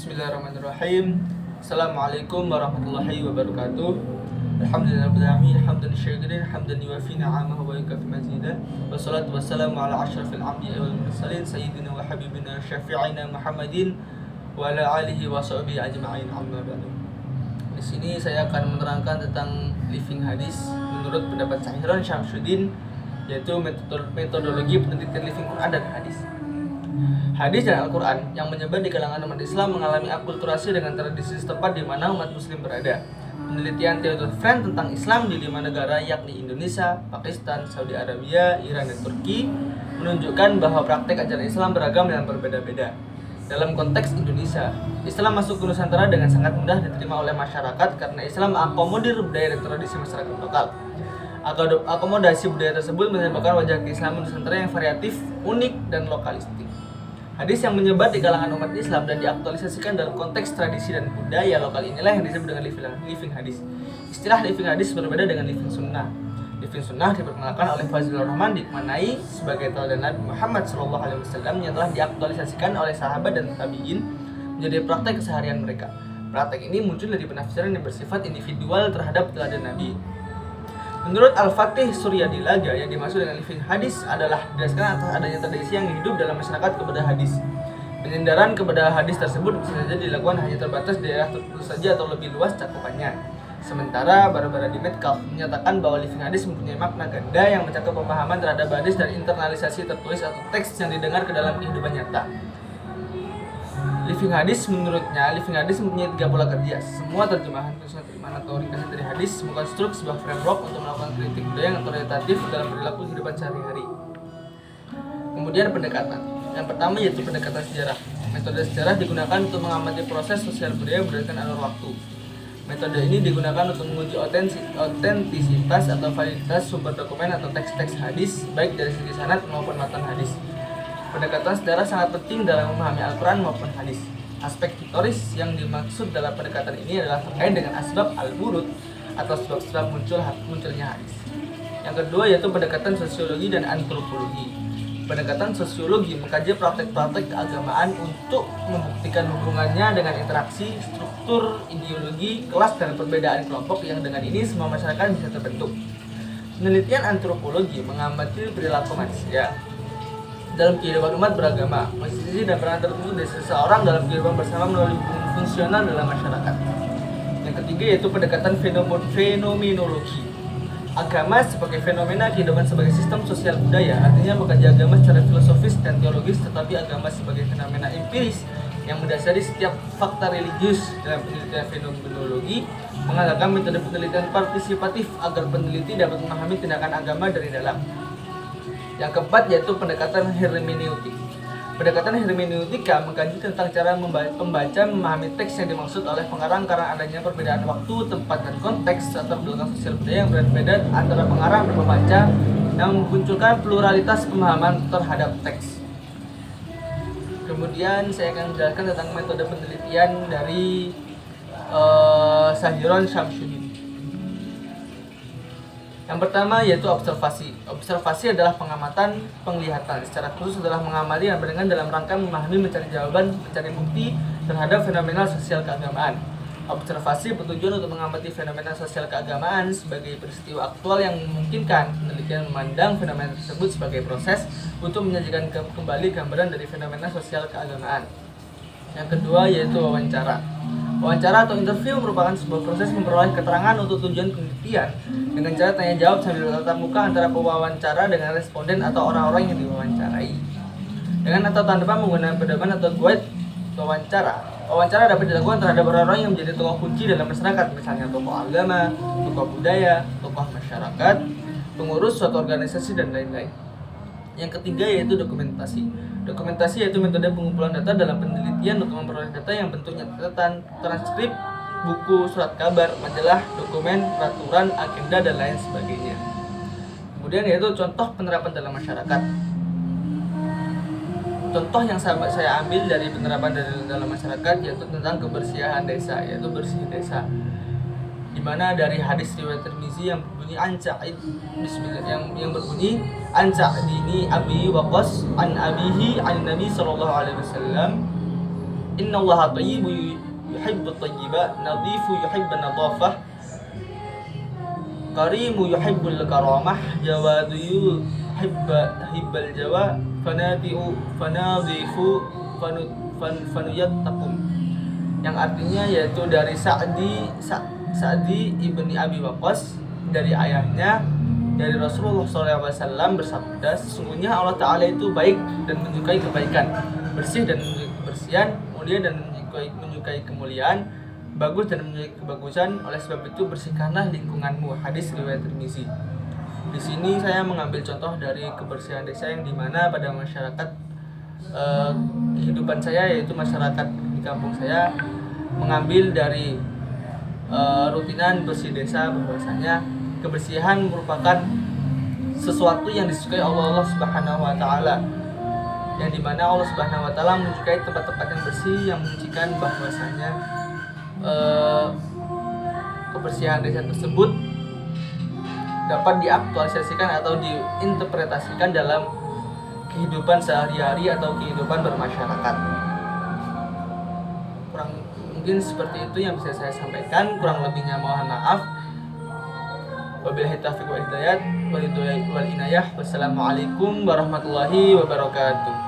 Bismillahirrahmanirrahim. Assalamualaikum warahmatullahi wabarakatuh. Alhamdulillahirrahmanirrahim. Hamdan syakirin, hamdan yuwafi ni'amahu wa yukafi mazidah. Wassalatu wassalamu ala asyrafil anbiya'i wal mursalin sayyidina wa habibina syafi'ina Muhammadin wa ala alihi wa sahbihi ajma'in. Amma ba'du. Di sini saya akan menerangkan tentang living hadis menurut pendapat Syahiron Syamsuddin, yaitu metodologi penelitian living Quran dan hadis. Hadis dan Al-Quran yang menyebar di kalangan umat Islam mengalami akulturasi dengan tradisi setempat di mana umat Muslim berada. Penelitian Theodor Friend tentang Islam di 5 negara yakni Indonesia, Pakistan, Saudi Arabia, Iran, dan Turki menunjukkan bahwa praktek ajaran Islam beragam dan berbeda-beda. Dalam konteks Indonesia, Islam masuk ke Nusantara dengan sangat mudah diterima oleh masyarakat karena Islam mengakomodir budaya dan tradisi masyarakat lokal. Akomodasi budaya tersebut menyebabkan wajah keislaman Nusantara yang variatif, unik, dan lokalistik. Hadis yang menyebar di kalangan umat Islam dan diaktualisasikan dalam konteks tradisi dan budaya lokal inilah yang disebut dengan living hadis. Istilah living hadis berbeda dengan living sunnah. Living sunnah diperkenalkan oleh Fazlur Rahman dimaknai sebagai teladan Nabi Muhammad SAW yang telah diaktualisasikan oleh sahabat dan tabi'in menjadi praktek keseharian mereka. Praktek ini muncul dari penafsiran yang bersifat individual terhadap teladan Nabi. Menurut Al-Fatih Suryadilaga, yang dimaksud dengan living hadis adalah berdasarkan atas adanya tradisi yang hidup dalam masyarakat kepada hadis. Penyandaran kepada hadis tersebut bisa saja dilakukan hanya terbatas daerah tertentu saja atau lebih luas cakupannya. Sementara Barbara di Metcalf menyatakan bahwa living hadis mempunyai makna ganda yang mencakup pemahaman terhadap hadis dan internalisasi tertulis atau teks yang didengar ke dalam kehidupan nyata. Living hadis menurutnya, living hadis mempunyai 3 pola kerja. Semua terjemahan atau ringkasan dari hadis mengkonstruk sebuah framework untuk melakukan kritik budaya yang otoritatif dalam perilaku kehidupan sehari-hari. Kemudian pendekatan. Yang pertama yaitu pendekatan sejarah. Metode sejarah digunakan untuk mengamati proses sosial budaya berdasarkan alur waktu. Metode ini digunakan untuk menguji otentisitas atau validitas sumber dokumen atau teks-teks hadis, baik dari segi sanad maupun matan hadis. Pendekatan sejarah sangat penting dalam memahami Al-Quran maupun hadis. Aspek historis yang dimaksud dalam pendekatan ini adalah terkait dengan asbab al-wurud atau sebab-sebab munculnya hadis. Yang kedua yaitu pendekatan sosiologi dan antropologi. Pendekatan sosiologi mengkaji praktek-praktek keagamaan untuk membuktikan hubungannya dengan interaksi, struktur, ideologi, kelas, dan perbedaan kelompok yang dengan ini semua masyarakat bisa terbentuk. Penelitian antropologi mengamati perilaku manusia dalam kehidupan umat beragama, posisi dan peran tertentu dari seseorang dalam kehidupan bersama melalui hubungan fungsional dalam masyarakat. Yang ketiga yaitu pendekatan fenomenologi. Agama sebagai fenomena kehidupan sebagai sistem sosial budaya, artinya mengkaji agama secara filosofis dan teologis, tetapi agama sebagai fenomena empiris yang mendasari setiap fakta religius. Dalam penelitian fenomenologi menggunakan metode penelitian partisipatif agar peneliti dapat memahami tindakan agama dari dalam. Yang keempat yaitu pendekatan hermeneutik. Pendekatan hermeneutika mengkaji tentang cara pembaca memahami teks yang dimaksud oleh pengarang karena adanya perbedaan waktu, tempat, dan konteks serta belakang sosial budaya yang berbeda antara pengarang dan pembaca yang memunculkan pluralitas pemahaman terhadap teks. Kemudian saya akan menjelaskan tentang metode penelitian dari Syahiron Syamsuddin. Yang pertama yaitu observasi. Observasi adalah pengamatan, penglihatan. Secara khusus adalah mengamati dan mendengar dalam rangka memahami, mencari jawaban, mencari bukti terhadap fenomena sosial keagamaan. Observasi bertujuan untuk mengamati fenomena sosial keagamaan sebagai peristiwa aktual yang memungkinkan penelitian memandang fenomena tersebut sebagai proses untuk menyajikan kembali gambaran dari fenomena sosial keagamaan. Yang kedua yaitu wawancara. Wawancara atau interview merupakan sebuah proses memperoleh keterangan untuk tujuan penelitian dengan cara tanya jawab sambil tatap muka antara pewawancara dengan responden atau orang-orang yang diwawancarai. Dengan atau tanpa menggunakan pedoman atau guide wawancara. Wawancara dapat dilakukan terhadap orang-orang yang menjadi tokoh kunci dalam masyarakat, misalnya tokoh agama, tokoh budaya, tokoh masyarakat, pengurus suatu organisasi, dan lain-lain. Yang ketiga yaitu dokumentasi. Dokumentasi yaitu metode pengumpulan data dalam penelitian untuk memperoleh data yang bentuknya catatan, transkrip, buku, surat kabar, majalah, dokumen, peraturan, agenda, dan lain sebagainya. Kemudian yaitu contoh penerapan dalam masyarakat. Contoh yang saya ambil dari penerapan dalam masyarakat yaitu tentang kebersihan desa, yaitu bersih desa. Di mana dari hadis riwayat Tirmizi yang berbunyi yang berbunyi Dini Abi Waqqas an abihi an Nabi sallallahu alaihi wasallam Innallaha thayyibu yuhibbut thayyiba, nadhifu yuhibbun nadhafah, karimu yuhibbul karamah, jawadu yuhibbal jawa, fanadhifu fanuyattaqum. Yang artinya yaitu dari Sa'di ibni Abi Waqqas, dari ayahnya, dari Rasulullah SAW bersabda, sesungguhnya Allah Ta'ala itu baik dan menyukai kebaikan, bersih dan menyukai kebersihan, mulia dan menyukai kemuliaan, bagus dan menyukai kebagusan. Oleh sebab itu bersihkanlah lingkunganmu. Hadis riwayat Tirmizi. Di sini saya mengambil contoh dari kebersihan desa, yang dimana pada masyarakat kehidupan saya, yaitu masyarakat di kampung saya, mengambil dari rutinan bersih desa, bahwasanya kebersihan merupakan sesuatu yang disukai Allah Subhanahu wa taala, yang dimana Allah Subhanahu wa taala menyukai tempat-tempat yang bersih, yang menunjukkan bahwasanya kebersihan desa tersebut dapat diaktualisasikan atau diinterpretasikan dalam kehidupan sehari-hari atau kehidupan bermasyarakat. Mungkin seperti itu yang bisa saya sampaikan, kurang lebihnya mohon maaf. Wabillahi taufiq wal hidayah wal inayah. Wassalamualaikum warahmatullahi wabarakatuh.